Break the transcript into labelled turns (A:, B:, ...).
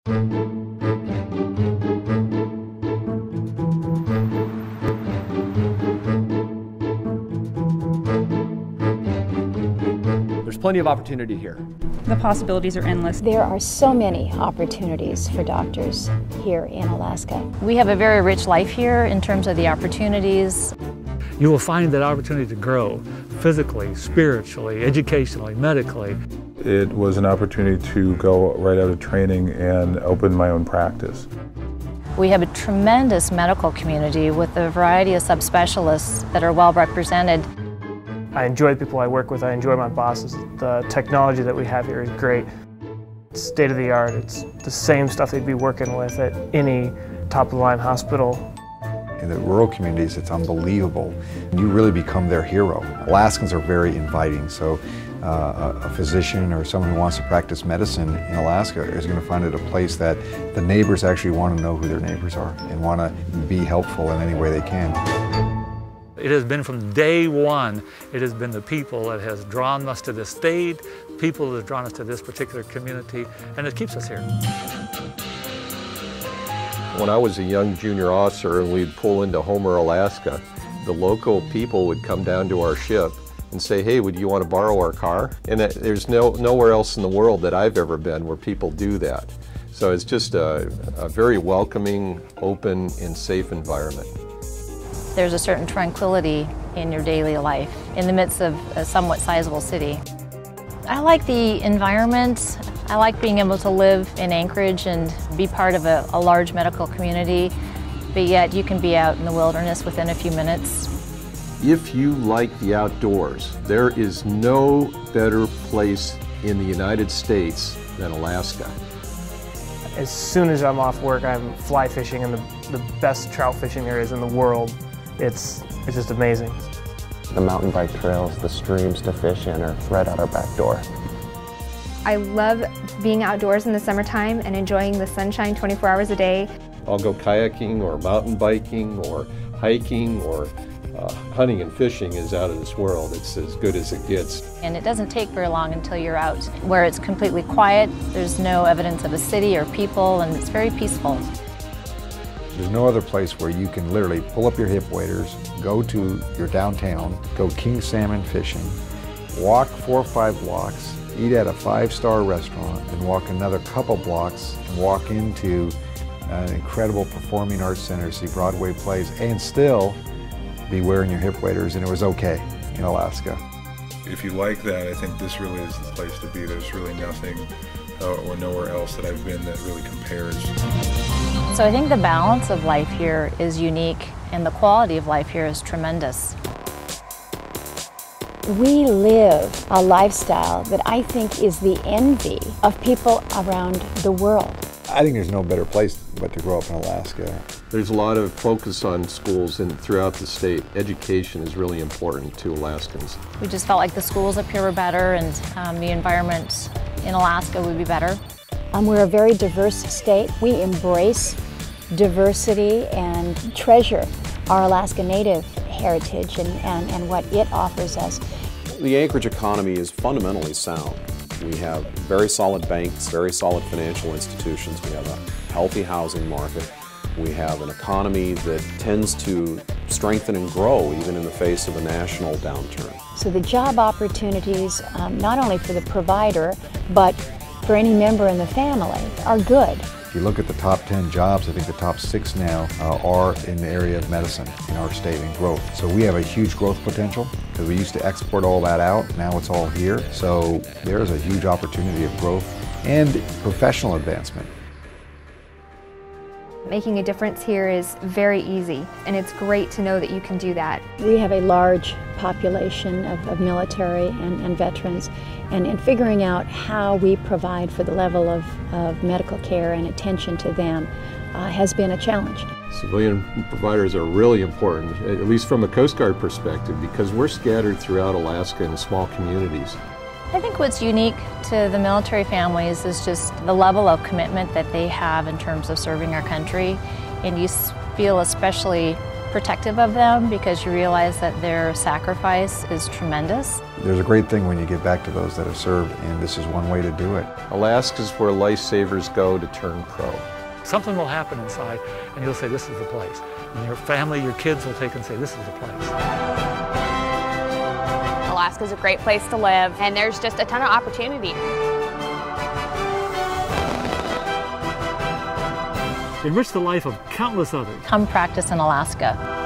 A: There's plenty of opportunity here.
B: The possibilities are endless.
C: There are so many opportunities for doctors here in Alaska.
D: We have a very rich life here in terms of the opportunities.
E: You will find that opportunity to grow physically, spiritually, educationally, medically.
F: It was an opportunity to go right out of training and open my own practice.
D: We have a tremendous medical community with a variety of subspecialists that are well represented.
G: I enjoy the people I work with, I enjoy my bosses. The technology that we have here is great. It's state of the art. It's the same stuff they'd be working with at any top-of-the-line hospital.
H: In the rural communities, it's unbelievable. You really become their hero. Alaskans are very inviting, so a physician or someone who wants to practice medicine in Alaska is going to find it a place that the neighbors actually want to know who their neighbors are and want to be helpful in any way they can.
E: It has been from day one, it has been the people that has drawn us to this state, people that have drawn us to this particular community, and it keeps us here.
I: When I was a young junior officer and we'd pull into Homer, Alaska, the local people would come down to our ship and say, hey, would you want to borrow our car? And there's nowhere else in the world that I've ever been where people do that. So it's just a very welcoming, open, and safe environment.
D: There's a certain tranquility in your daily life in the midst of a somewhat sizable city. I like the environment. I like being able to live in Anchorage and be part of a large medical community, but yet you can be out in the wilderness within a few minutes.
I: If you like the outdoors, there is no better place in the United States than Alaska.
G: As soon as I'm off work, I'm fly fishing in the best trout fishing areas in the world. It's just amazing.
J: The mountain bike trails, the streams to fish in are right out our back door.
K: I love being outdoors in the summertime and enjoying the sunshine 24 hours a day.
I: I'll go kayaking or mountain biking or hiking or hunting and fishing is out of this world. It's as good as it gets.
D: And it doesn't take very long until you're out where it's completely quiet. There's no evidence of a city or people, and it's very peaceful.
H: There's no other place where you can literally pull up your hip waders, go to your downtown, go king salmon fishing, walk 4 or 5 blocks, eat at a 5-star restaurant, and walk another couple blocks and walk into an incredible performing arts center, see Broadway plays, and still be wearing your hip waders, and it was okay in Alaska.
F: If you like that, I think this really is the place to be. There's really nothing or nowhere else that I've been that really compares.
D: So I think the balance of life here is unique, and the quality of life here is tremendous.
C: We live a lifestyle that I think is the envy of people around the world.
H: I think there's no better place but to grow up in Alaska.
I: There's a lot of focus on schools throughout the state. Education is really important to Alaskans.
D: We just felt like the schools up here were better, and the environment in Alaska would be better.
C: We're a very diverse state. We embrace diversity and treasure our Alaska Native heritage and what it offers us.
J: The Anchorage economy is fundamentally sound. We have very solid banks, very solid financial institutions. We have a healthy housing market. We have an economy that tends to strengthen and grow even in the face of a national downturn.
C: So the job opportunities, not only for the provider, but for any member in the family, are good.
H: If you look at the top 10 jobs, I think the top 6 now are in the area of medicine in our state and growth. So we have a huge growth potential because we used to export all that out. Now it's all here. So there's a huge opportunity of growth and professional advancement.
K: Making a difference here is very easy, and it's great to know that you can do that.
C: We have a large population of military and veterans, and in figuring out how we provide for the level of medical care and attention to them has been a challenge.
I: Civilian providers are really important, at least from a Coast Guard perspective, because we're scattered throughout Alaska in small communities.
D: I think what's unique to the military families is just the level of commitment that they have in terms of serving our country, and you feel especially protective of them because you realize that their sacrifice is tremendous.
H: There's a great thing when you get back to those that have served, and this is one way to do it.
I: Alaska's where lifesavers go to turn pro.
E: Something will happen inside, and you'll say, this is the place. And your family, your kids will take and say, this is the place.
L: Alaska's a great place to live, and there's just a ton of opportunity.
E: Enrich the life of countless others.
D: Come practice in Alaska.